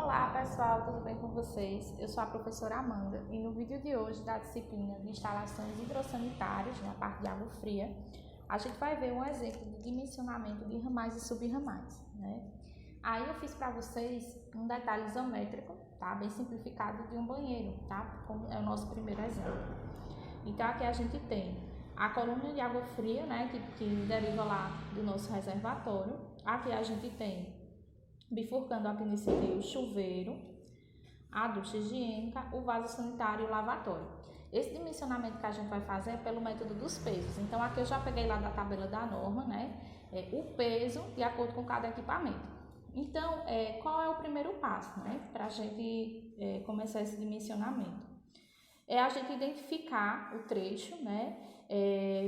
Olá pessoal, tudo bem com vocês? Eu sou a professora Amanda e no vídeo de hoje da disciplina de instalações hidrossanitárias, na parte de água fria, a gente vai ver um exemplo de dimensionamento de ramais e subramais, né? Aí eu fiz para vocês um detalhe isométrico, tá? Bem simplificado de um banheiro, tá? Como é o nosso primeiro exemplo. Então aqui a gente tem a coluna de água fria, né? Que deriva lá do nosso reservatório. Aqui a gente tem, bifurcando aqui nesse meio, o chuveiro, a ducha higiênica, o vaso sanitário e o lavatório. Esse dimensionamento que a gente vai fazer é pelo método dos pesos. Então aqui eu já peguei lá da tabela da norma, né? O peso de acordo com cada equipamento. Então, qual é o primeiro passo, né? Para a gente começar esse dimensionamento? É a gente identificar o trecho, né?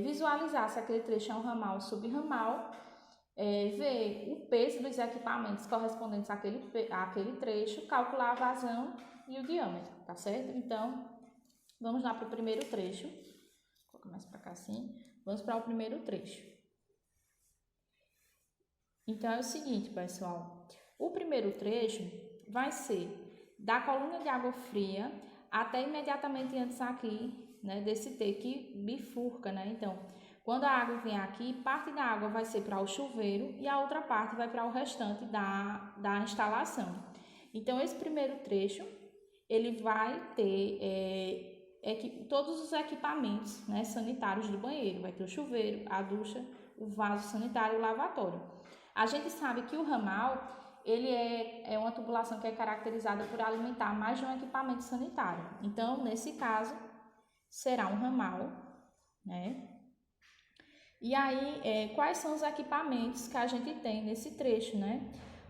Visualizar se aquele trecho é um ramal ou subramal, ver o peso dos equipamentos correspondentes àquele trecho, calcular a vazão e o diâmetro, tá certo? Então, vamos lá para o primeiro trecho. Vou começar para cá assim. Vamos para o primeiro trecho. Então, é o seguinte, pessoal. O primeiro trecho vai ser da coluna de água fria até imediatamente antes aqui, né, desse T que bifurca, né? Então, quando a água vem aqui, parte da água vai ser para o chuveiro e a outra parte vai para o restante da instalação. Então, esse primeiro trecho, ele vai ter todos os equipamentos, né, sanitários do banheiro. Vai ter o chuveiro, a ducha, o vaso sanitário e o lavatório. A gente sabe que o ramal, ele é uma tubulação que é caracterizada por alimentar mais de um equipamento sanitário. Então, nesse caso, será um ramal, né? E aí, quais são os equipamentos que a gente tem nesse trecho, né?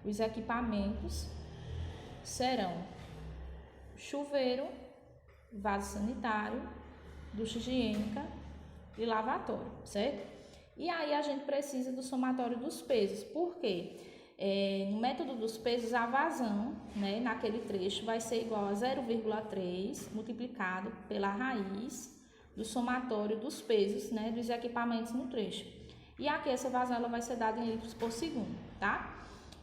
Os equipamentos serão chuveiro, vaso sanitário, ducha higiênica e lavatório, certo? E aí a gente precisa do somatório dos pesos. Por quê? No método dos pesos, a vazão, né, naquele trecho vai ser igual a 0,3 multiplicado pela raiz do somatório dos pesos, né, dos equipamentos no trecho. E aqui essa vazão ela vai ser dada em litros por segundo, tá?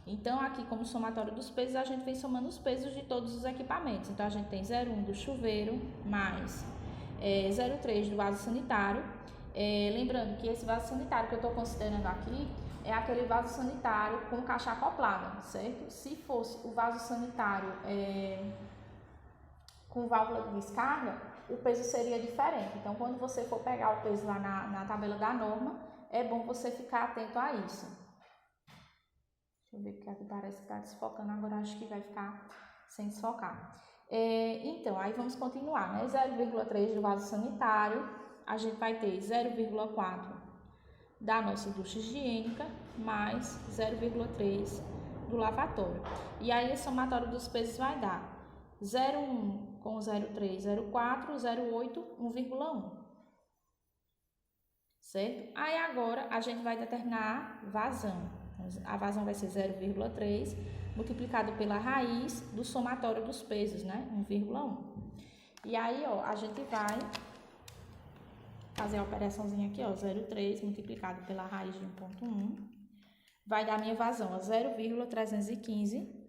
Então, aqui como somatório dos pesos, a gente vem somando os pesos de todos os equipamentos. Então, a gente tem 0,1 do chuveiro mais 0,3 do vaso sanitário. Lembrando que esse vaso sanitário que eu estou considerando aqui é aquele vaso sanitário com caixa acoplada, certo? Se fosse o vaso sanitário com válvula de descarga, o peso seria diferente. Então, quando você for pegar o peso lá na tabela da norma, é bom você ficar atento a isso. Deixa eu ver porque aqui parece que está desfocando, agora acho que vai ficar sem desfocar. Então, aí vamos continuar, né? 0,3 do vaso sanitário, a gente vai ter 0,4 da nossa ducha higiênica, mais 0,3 do lavatório. E aí, o somatório dos pesos vai dar 0,1 com 0,3, 0,4, 0,8, 1,1. Certo? Aí, agora, a gente vai determinar a vazão. A vazão vai ser 0,3 multiplicado pela raiz do somatório dos pesos, né? 1,1. E aí, ó, a gente vai fazer a operaçãozinha aqui, ó, 0,3 multiplicado pela raiz de 1,1. Vai dar minha vazão, ó, 0,315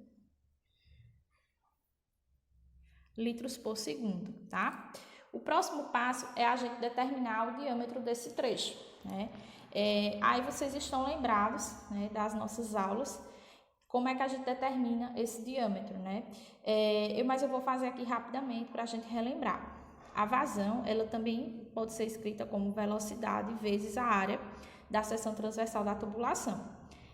litros por segundo, tá? O próximo passo é a gente determinar o diâmetro desse trecho, né? Aí vocês estão lembrados, né, das nossas aulas, como é que a gente determina esse diâmetro, né? Mas eu vou fazer aqui rapidamente para a gente relembrar. A vazão, ela também pode ser escrita como velocidade vezes a área da seção transversal da tubulação.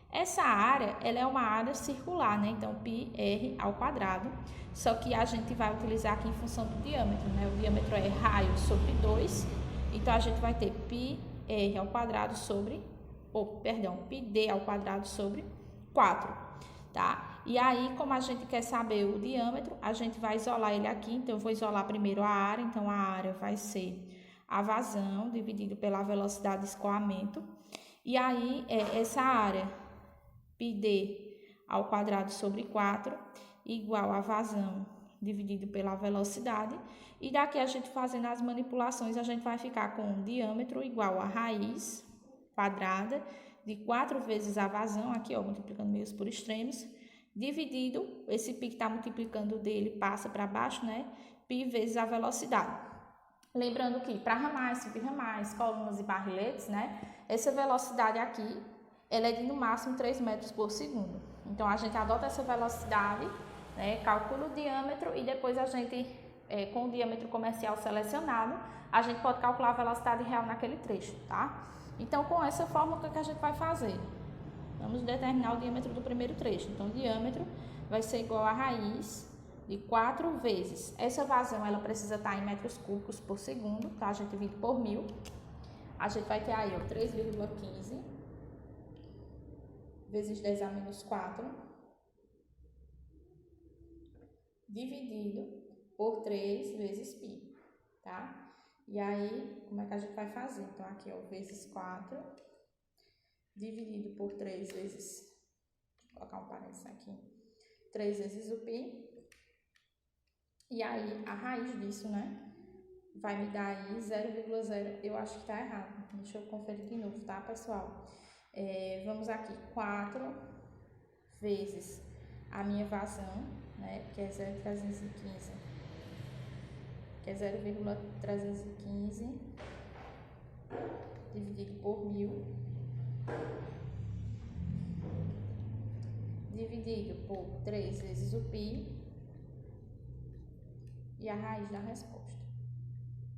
Essa área, ela é uma área circular, né? Então, πr ao quadrado, só que a gente vai utilizar aqui em função do diâmetro, né? O diâmetro é raio sobre 2, então a gente vai ter πr ao quadrado sobre, πd ao quadrado sobre 4, tá? E aí, como a gente quer saber o diâmetro, a gente vai isolar ele aqui. Então, eu vou isolar primeiro a área. Então, a área vai ser a vazão dividido pela velocidade de escoamento. E aí, essa área, πd ao quadrado sobre 4, igual a vazão dividido pela velocidade. E daqui, a gente fazendo as manipulações, a gente vai ficar com o diâmetro igual a raiz quadrada de 4 vezes a vazão, aqui, ó, multiplicando meios por extremos, dividido, esse π que está multiplicando dele passa para baixo, né? Π vezes a velocidade. Lembrando que para ramais, subramais, colunas e barriletes, né? Essa velocidade aqui, ela é de no máximo 3 metros por segundo. Então, a gente adota essa velocidade, né? Calcula o diâmetro e depois a gente, com o diâmetro comercial selecionado, a gente pode calcular a velocidade real naquele trecho, tá? Então, com essa fórmula, o que a gente vai fazer? Vamos determinar o diâmetro do primeiro trecho. Então, o diâmetro vai ser igual a raiz de 4 vezes. Essa vazão, ela precisa estar em metros cúbicos por segundo, tá? A gente divide por 1000. A gente vai ter aí, ó, 3,15 vezes 10 a menos 4, dividido por 3 vezes π, tá? E aí, como é que a gente vai fazer? Então, aqui, ó, vezes 4, dividido por 3 vezes, vou colocar um parênteses aqui, 3 vezes o π, e aí a raiz disso, né, vai me dar aí 0,0, eu acho que tá errado, deixa eu conferir de novo, tá, pessoal? Vamos aqui, 4 vezes a minha vazão, né, que é 0,315, que é 0,315, dividido por 1000, dividido por 3 vezes o π e a raiz da resposta.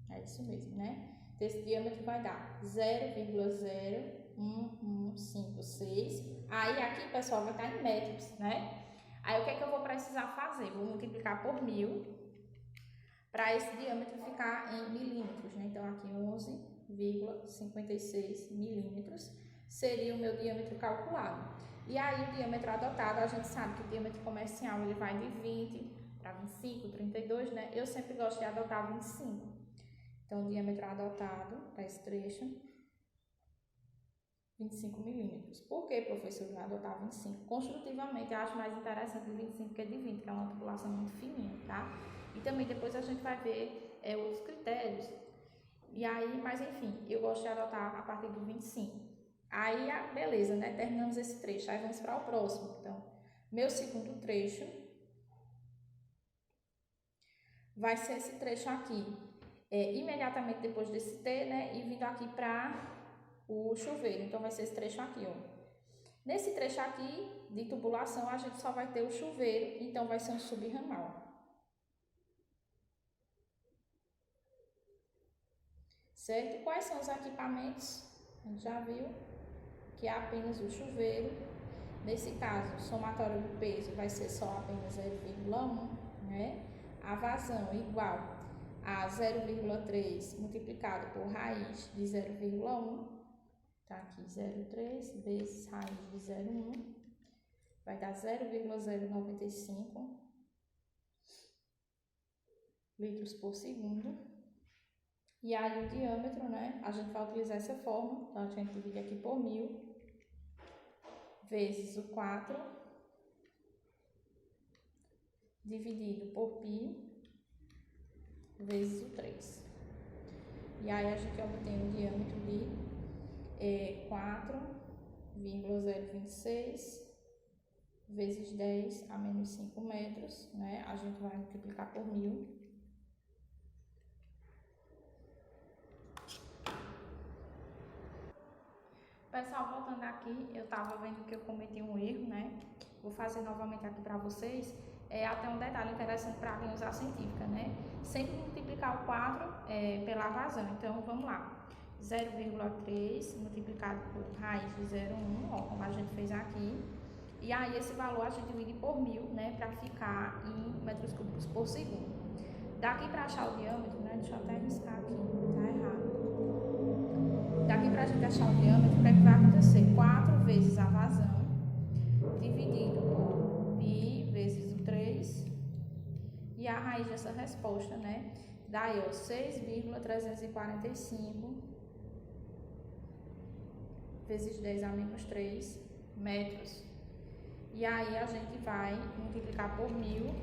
É isso mesmo, né? Esse diâmetro vai dar 0,01156. Aí aqui, pessoal, vai estar em metros, né? Aí o que é que eu vou precisar fazer? Vou multiplicar por 1000 para esse diâmetro ficar em milímetros, né? Então aqui 11,56 milímetros seria o meu diâmetro calculado. E aí o diâmetro adotado, a gente sabe que o diâmetro comercial ele vai de 20 para 25, 32, né? Eu sempre gosto de adotar 25. Então o diâmetro adotado para esse trecho, 25 milímetros. Por que, professor, eu adotar 25? Construtivamente, eu acho mais interessante de 25 que de 20, que é uma tubulação muito fininha, tá? E também depois a gente vai ver outros critérios. E aí, mas enfim, eu gosto de adotar a partir do 25. Aí, beleza, né? Terminamos esse trecho. Aí vamos para o próximo. Então, meu segundo trecho vai ser esse trecho aqui. Imediatamente depois desse T, né? E vindo aqui para o chuveiro. Então, vai ser esse trecho aqui, ó. Nesse trecho aqui de tubulação, a gente só vai ter o chuveiro. Então, vai ser um subramal. Certo? Quais são os equipamentos? A gente já viu que é apenas o chuveiro. Nesse caso, o somatório do peso vai ser só apenas 0,1, né? A vazão igual a 0,3 multiplicado por raiz de 0,1. Tá aqui 0,3 vezes raiz de 0,1. Vai dar 0,095 litros por segundo. E aí o diâmetro, né? A gente vai utilizar essa fórmula. Então, a gente divide aqui por 1000 vezes o 4 dividido por π vezes o 3. E aí a gente obtém um diâmetro de 4,026 vezes 10 a menos 5 metros, né? A gente vai multiplicar por 1000. Pessoal, voltando aqui, eu estava vendo que eu cometi um erro, né? Vou fazer novamente aqui para vocês. Até um detalhe interessante para quem usar científica, né? Sempre multiplicar o 4 pela vazão. Então, vamos lá. 0,3 multiplicado por raiz de 0,1, ó, como a gente fez aqui. E aí, esse valor a gente divide por 1000, né? Para ficar em metros cúbicos por segundo. Daqui para achar o diâmetro, né? Deixa eu até riscar aqui, tá errado. Daqui para a gente achar o diâmetro, o que é que vai acontecer? 4 vezes a vazão, dividido por π vezes o 3, e a raiz dessa resposta, né? Daí, ó, 6,345 vezes 10 a menos 3 metros. E aí, a gente vai multiplicar por 1000,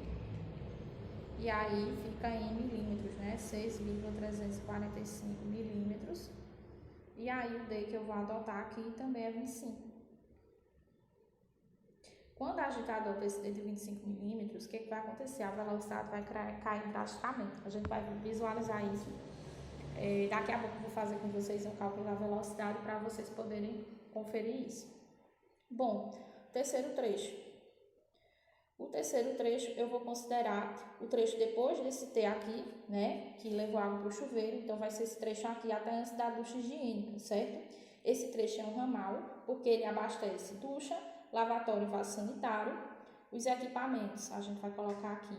e aí fica em milímetros, né? 6,345 milímetros. E aí, o D que eu vou adotar aqui também é 25. Quando a gente adota esse D de 25 milímetros, o que vai acontecer? A velocidade vai cair drasticamente. A gente vai visualizar isso. Daqui a pouco eu vou fazer com vocês um cálculo da velocidade para vocês poderem conferir isso. Bom, terceiro trecho. O terceiro trecho eu vou considerar o trecho depois desse T aqui, né, que levou água para o chuveiro. Então vai ser esse trecho aqui até antes da ducha higiênica, certo? Esse trecho é um ramal, porque ele abastece ducha, lavatório e vaso sanitário. Os equipamentos a gente vai colocar aqui: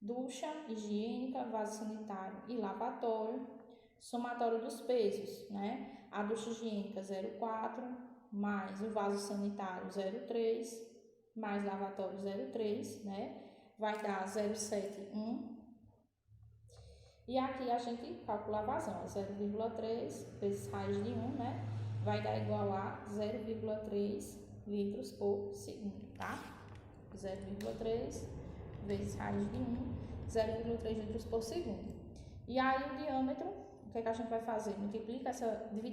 ducha higiênica, vaso sanitário e lavatório. Somatório dos pesos, né? A ducha higiênica 0,4 mais o vaso sanitário 0,3 mais lavatório 0,3, né? Vai dar 0,71. E aqui a gente calcula a vazão, 0,3 vezes raiz de 1, né? Vai dar igual a 0,3 litros por segundo, tá? 0,3 vezes raiz de 1, 0,3 litros por segundo. E aí o diâmetro, o que é que a gente vai fazer? Divide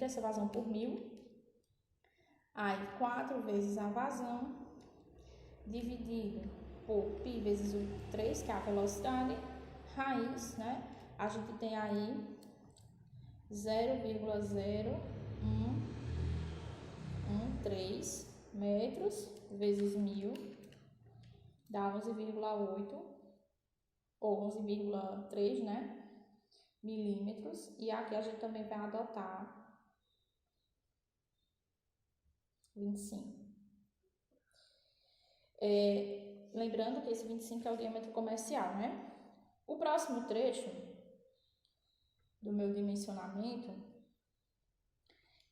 essa vazão por 1000. Aí 4 vezes a vazão, dividido por π vezes o 3, que é a velocidade, raiz, né? A gente tem aí 0,0113 metros vezes 1000, dá 11,8 ou 11,3, né? Milímetros. E aqui a gente também vai adotar 25. Lembrando que esse 25 é o diâmetro comercial, né? O próximo trecho do meu dimensionamento,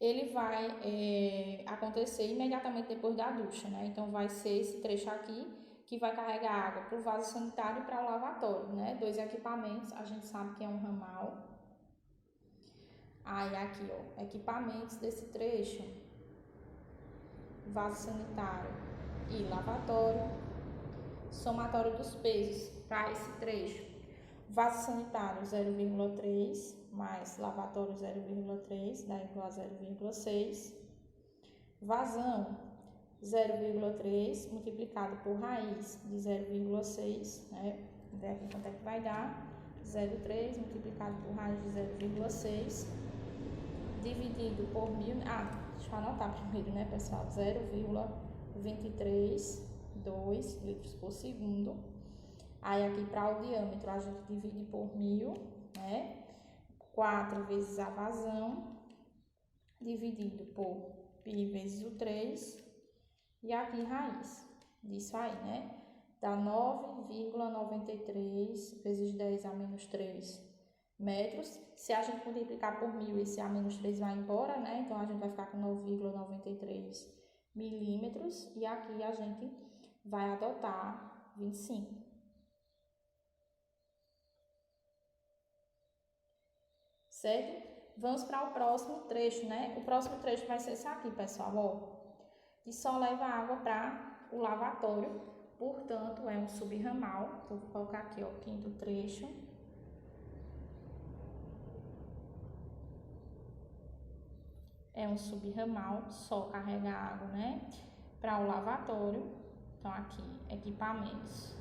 ele vai acontecer imediatamente depois da ducha, né? Então vai ser esse trecho aqui que vai carregar água para o vaso sanitário e para o lavatório, né? 2 equipamentos, a gente sabe que é um ramal. Aí aqui, ó, equipamentos desse trecho: vaso sanitário e lavatório. Somatório dos pesos para esse trecho: vaso sanitário 0,3 mais lavatório 0,3 dá igual a 0,6. Vazão 0,3 multiplicado por raiz de 0,6, né? Vamos ver aqui quanto é que vai dar. 0,3 multiplicado por raiz de 0,6 dividido por 1000. Deixa eu anotar primeiro, né, pessoal? 0,232 litros por segundo. Aí aqui para o diâmetro a gente divide por 1000, né? 4 vezes a vazão, dividido por π vezes o 3. E aqui raiz disso aí, né? Dá 9,93 vezes 10 a menos 3 metros. Se a gente multiplicar por 1000, esse a menos 3 vai embora, né? Então a gente vai ficar com 9,93 milímetros. E aqui a gente vai adotar 25. Certo? Vamos para o próximo trecho, né? O próximo trecho vai ser esse aqui, pessoal, ó. Que só leva água para o lavatório, portanto, é um subramal. Então, vou colocar aqui, ó, o quinto trecho. É um subramal, só carrega água, né? Para o lavatório. Então, aqui, equipamentos.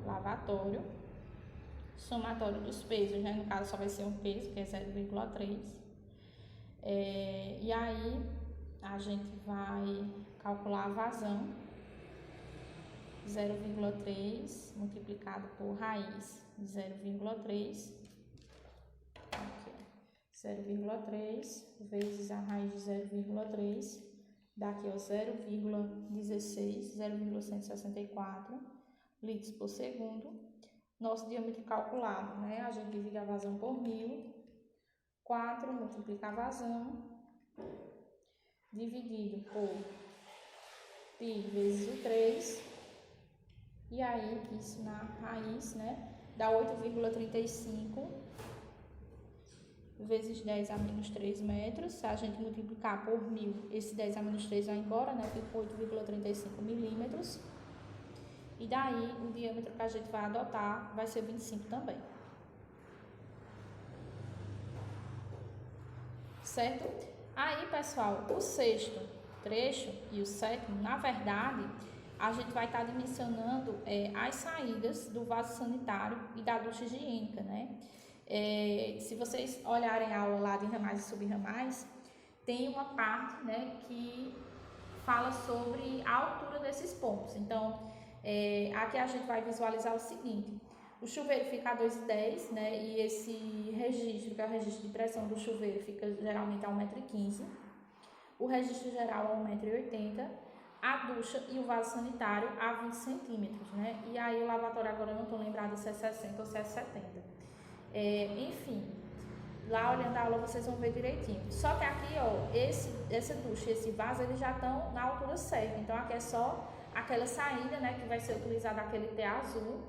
Lavatório. Somatório dos pesos, né? No caso, só vai ser um peso, que é 0,3. E aí, a gente vai calcular a vazão, 0,3 multiplicado por raiz de 0,3, 0,3 vezes a raiz de 0,3, dá aqui, ó, 0,16, 0,164 litros por segundo. Nosso diâmetro calculado, né? A gente divide a vazão por 1000, 4 multiplica a vazão, dividido por π vezes o 3, e aí isso na raiz, né, dá 8,35 vezes 10 a menos 3 metros. Se a gente multiplicar por 1000, esse 10 a menos 3 vai embora, né, fica 8,35 milímetros. E daí o diâmetro que a gente vai adotar vai ser 25 também. Certo? Aí, pessoal, o sexto trecho e o sétimo, na verdade, a gente vai estar dimensionando as saídas do vaso sanitário e da ducha higiênica, né? Se vocês olharem a aula lá de ramais e subramais, tem uma parte, né, que fala sobre a altura desses pontos. Então, aqui a gente vai visualizar o seguinte: o chuveiro fica a 2,10 m, né, e esse registro, que é o registro de pressão do chuveiro, fica geralmente a 1,15 m. O registro geral a 1,80 m, a ducha e o vaso sanitário a 20 centímetros, né? E aí o lavatório agora eu não estou lembrada se é 60 ou se é 70. Enfim, lá olhando a aula vocês vão ver direitinho. Só que aqui, ó, essa ducha e esse vaso, eles já estão na altura certa. Então aqui é só aquela saída, né, que vai ser utilizada aquele T azul,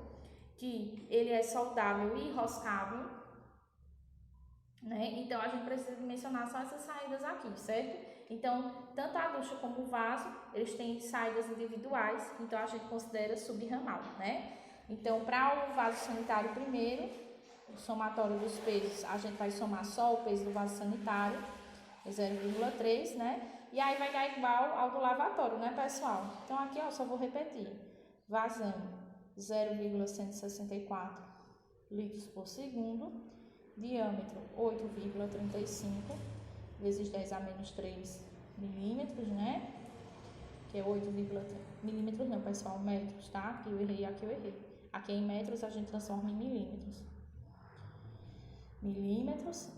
que ele é soldável e enroscável, né? Então a gente precisa mencionar só essas saídas aqui, certo? Então, tanto a ducha como o vaso, eles têm saídas individuais, então a gente considera subramal, né? Então, para o vaso sanitário primeiro, o somatório dos pesos, a gente vai somar só o peso do vaso sanitário, 0,3, né? E aí vai dar igual ao do lavatório, né, pessoal? Então, aqui, ó, só vou repetir. Vazão, 0,164 litros por segundo. Diâmetro, 8,35 vezes 10 a menos 3 milímetros, né? Que é 8,3 milímetros, não, pessoal, metros, tá? Aqui eu errei, aqui eu errei. Aqui em metros a gente transforma em milímetros.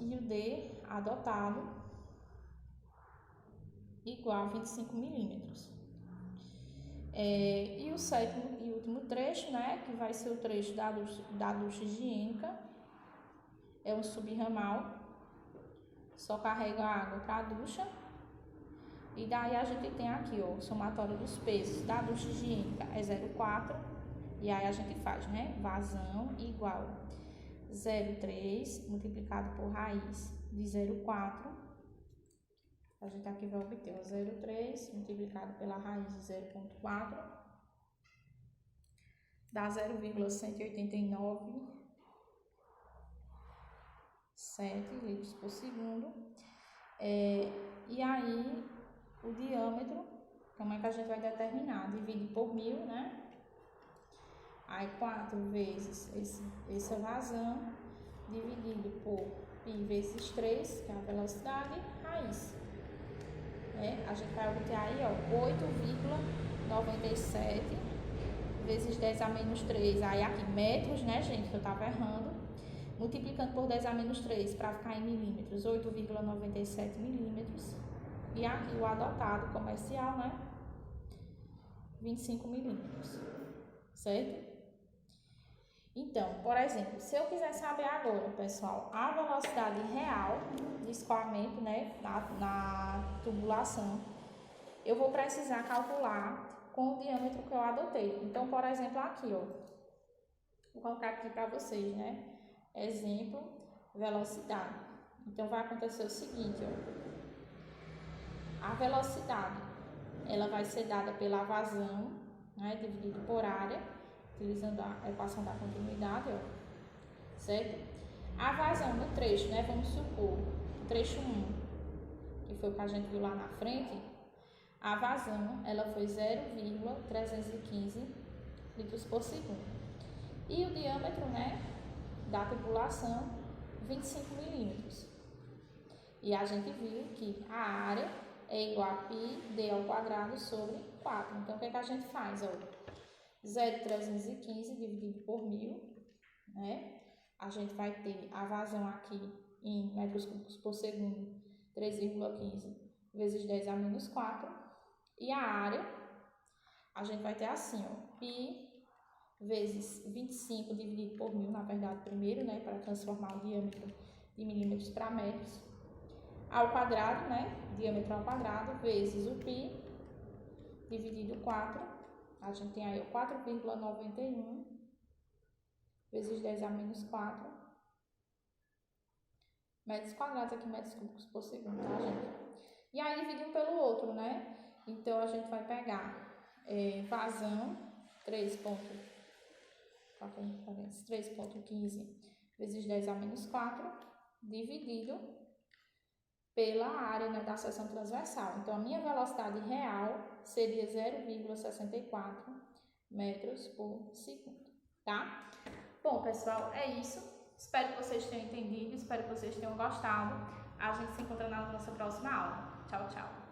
E o D adotado igual a 25 milímetros. E o sétimo e último trecho, né? Que vai ser o trecho da ducha higiênica. É um subramal. Só carrega a água para a ducha. E daí a gente tem aqui, ó, o somatório dos pesos da ducha higiênica é 0,4. E aí a gente faz, né? Vazão igual 0,3 multiplicado por raiz de 0,4. A gente aqui vai obter o 0,3 multiplicado pela raiz de 0,4. Dá 0,189,7 litros por segundo. E aí, o diâmetro, como é que a gente vai determinar? Divide por 1000, né? Aí, 4 vezes essa vazão, dividido por π vezes 3, que é a velocidade, raiz. A gente vai obter aí, ó, 8,97 vezes 10 a menos 3. Aí, aqui, metros, né, gente, que eu tava errando. Multiplicando por 10 a menos 3 para ficar em milímetros, 8,97 milímetros. E aqui o adotado comercial, né? 25 milímetros. Certo? Então, por exemplo, se eu quiser saber agora, pessoal, a velocidade real de escoamento, né, na tubulação, eu vou precisar calcular com o diâmetro que eu adotei. Então, por exemplo, aqui, ó, vou colocar aqui para vocês, né? Exemplo, velocidade. Então, vai acontecer o seguinte, ó. A velocidade, ela vai ser dada pela vazão, né, dividido por área, utilizando a equação da continuidade, ó, certo? A vazão no trecho, né, vamos supor, trecho 1, que foi o que a gente viu lá na frente, a vazão, ela foi 0,315 litros por segundo. E o diâmetro, né, da tubulação, 25 milímetros. E a gente viu que a área é igual a πd ao quadrado sobre 4. Então, o que é que a gente faz? 0,315 dividido por 1000, né? A gente vai ter a vazão aqui em metros cúbicos por segundo, 3,15 vezes 10 a menos 4. E a área, a gente vai ter assim, ó, π vezes 25 dividido por 1000, na verdade, primeiro, né, para transformar o diâmetro de milímetros para metros, ao quadrado, né, diâmetro ao quadrado, vezes o π, dividido 4, a gente tem aí 4,91, vezes 10 a menos 4, metros quadrados aqui, metros cúbicos por segundo, tá, gente? E aí, dividir um pelo outro, né? Então, a gente vai pegar vazão, 3,15 vezes 10 a menos 4, dividido pela área, né, da seção transversal. Então, a minha velocidade real seria 0,64 metros por segundo, tá? Bom, pessoal, é isso. Espero que vocês tenham entendido, espero que vocês tenham gostado. A gente se encontra na nossa próxima aula. Tchau, tchau.